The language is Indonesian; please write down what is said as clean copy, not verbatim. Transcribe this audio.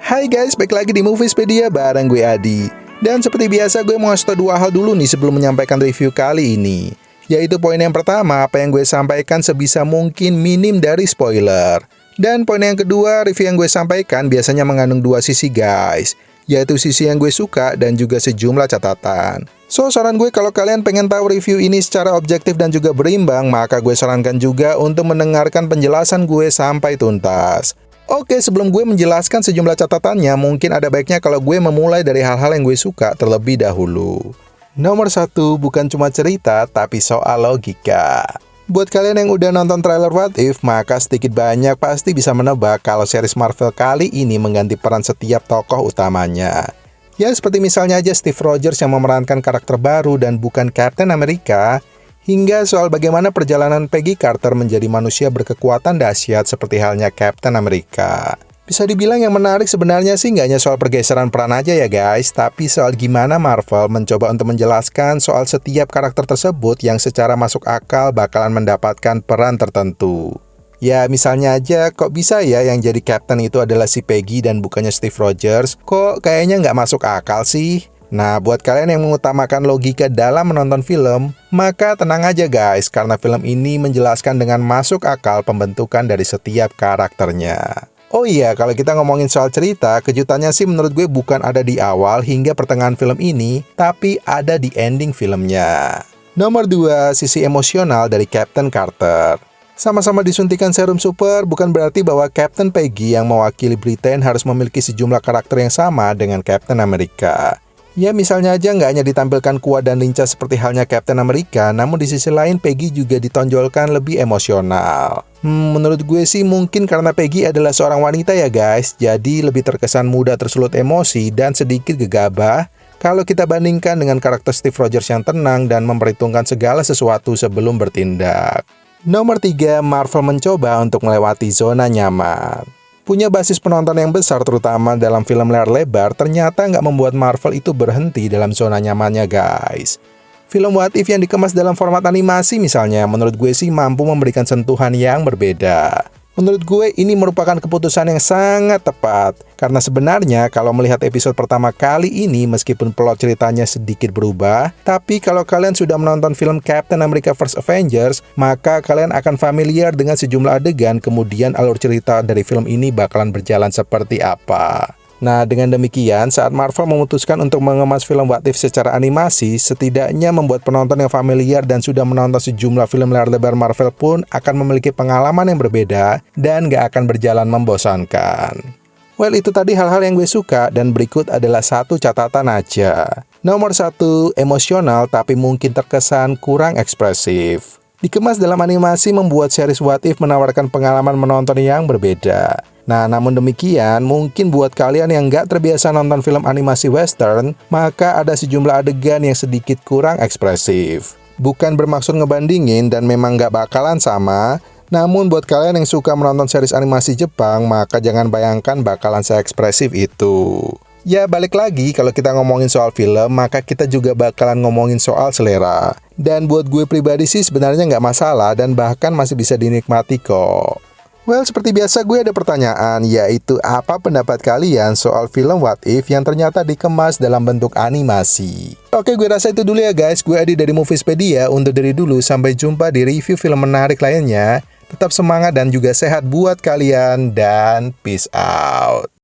Hai guys, balik lagi di Moviespedia bareng gue Adi. Dan seperti biasa gue mau ngasih tau dua hal dulu nih sebelum menyampaikan review kali ini. Yaitu poin yang pertama, apa yang gue sampaikan sebisa mungkin minim dari spoiler. Dan poin yang kedua, review yang gue sampaikan biasanya mengandung dua sisi guys. Yaitu sisi yang gue suka dan juga sejumlah catatan. So, saran gue kalau kalian pengen tahu review ini secara objektif dan juga berimbang, maka gue sarankan juga untuk mendengarkan penjelasan gue sampai tuntas. Oke, sebelum gue menjelaskan sejumlah catatannya, mungkin ada baiknya kalau gue memulai dari hal-hal yang gue suka terlebih dahulu. Nomor 1, bukan cuma cerita, tapi soal logika. Buat kalian yang udah nonton trailer What If, maka sedikit banyak pasti bisa menebak kalau series Marvel kali ini mengganti peran setiap tokoh utamanya. Ya, seperti misalnya aja Steve Rogers yang memerankan karakter baru dan bukan Captain America, hingga soal bagaimana perjalanan Peggy Carter menjadi manusia berkekuatan dahsyat seperti halnya Captain America. Bisa dibilang yang menarik sebenarnya sih nggak hanya soal pergeseran peran aja ya guys, tapi soal gimana Marvel mencoba untuk menjelaskan soal setiap karakter tersebut yang secara masuk akal bakalan mendapatkan peran tertentu. Ya misalnya aja, kok bisa ya yang jadi Captain itu adalah si Peggy dan bukannya Steve Rogers? Kok kayaknya nggak masuk akal sih? Nah, buat kalian yang mengutamakan logika dalam menonton film, maka tenang aja guys, karena film ini menjelaskan dengan masuk akal pembentukan dari setiap karakternya. Oh iya, kalau kita ngomongin soal cerita, kejutannya sih menurut gue bukan ada di awal hingga pertengahan film ini, tapi ada di ending filmnya. Nomor 2, sisi emosional dari Captain Carter. Sama-sama disuntikan serum super, bukan berarti bahwa Captain Peggy yang mewakili Britain harus memiliki sejumlah karakter yang sama dengan Captain America. Ya misalnya aja nggak hanya ditampilkan kuat dan lincah seperti halnya Captain America, namun di sisi lain Peggy juga ditonjolkan lebih emosional. Menurut gue sih mungkin karena Peggy adalah seorang wanita ya guys, jadi lebih terkesan mudah tersulut emosi dan sedikit gegabah kalau kita bandingkan dengan karakter Steve Rogers yang tenang dan memperhitungkan segala sesuatu sebelum bertindak. Nomor 3, Marvel mencoba untuk melewati zona nyaman. Punya basis penonton yang besar terutama dalam film layar lebar, ternyata nggak membuat Marvel itu berhenti dalam zona nyamannya guys. Film What If yang dikemas dalam format animasi misalnya, menurut gue sih mampu memberikan sentuhan yang berbeda. Menurut gue ini merupakan keputusan yang sangat tepat. Karena sebenarnya kalau melihat episode pertama kali ini meskipun plot ceritanya sedikit berubah, tapi kalau kalian sudah menonton film Captain America First Avengers, maka kalian akan familiar dengan sejumlah adegan, kemudian alur cerita dari film ini bakalan berjalan seperti apa. Nah, dengan demikian, saat Marvel memutuskan untuk mengemas film What If secara animasi, setidaknya membuat penonton yang familiar dan sudah menonton sejumlah film layar lebar Marvel pun akan memiliki pengalaman yang berbeda dan gak akan berjalan membosankan. Well, itu tadi hal-hal yang gue suka dan berikut adalah satu catatan aja. Nomor 1, emosional tapi mungkin terkesan kurang ekspresif. Dikemas dalam animasi membuat series What If menawarkan pengalaman menonton yang berbeda. Nah, namun demikian, mungkin buat kalian yang nggak terbiasa nonton film animasi western, maka ada sejumlah adegan yang sedikit kurang ekspresif. Bukan bermaksud ngebandingin dan memang nggak bakalan sama, namun buat kalian yang suka menonton series animasi Jepang, maka jangan bayangkan bakalan seekspresif itu. Ya, balik lagi, kalau kita ngomongin soal film, maka kita juga bakalan ngomongin soal selera. Dan buat gue pribadi sih sebenarnya nggak masalah dan bahkan masih bisa dinikmati kok. Well, seperti biasa gue ada pertanyaan, yaitu apa pendapat kalian soal film What If yang ternyata dikemas dalam bentuk animasi? Oke, gue rasa itu dulu ya guys. Gue Adi dari Moviespedia, undur diri dulu. Sampai jumpa di review film menarik lainnya. Tetap semangat dan juga sehat buat kalian, dan peace out.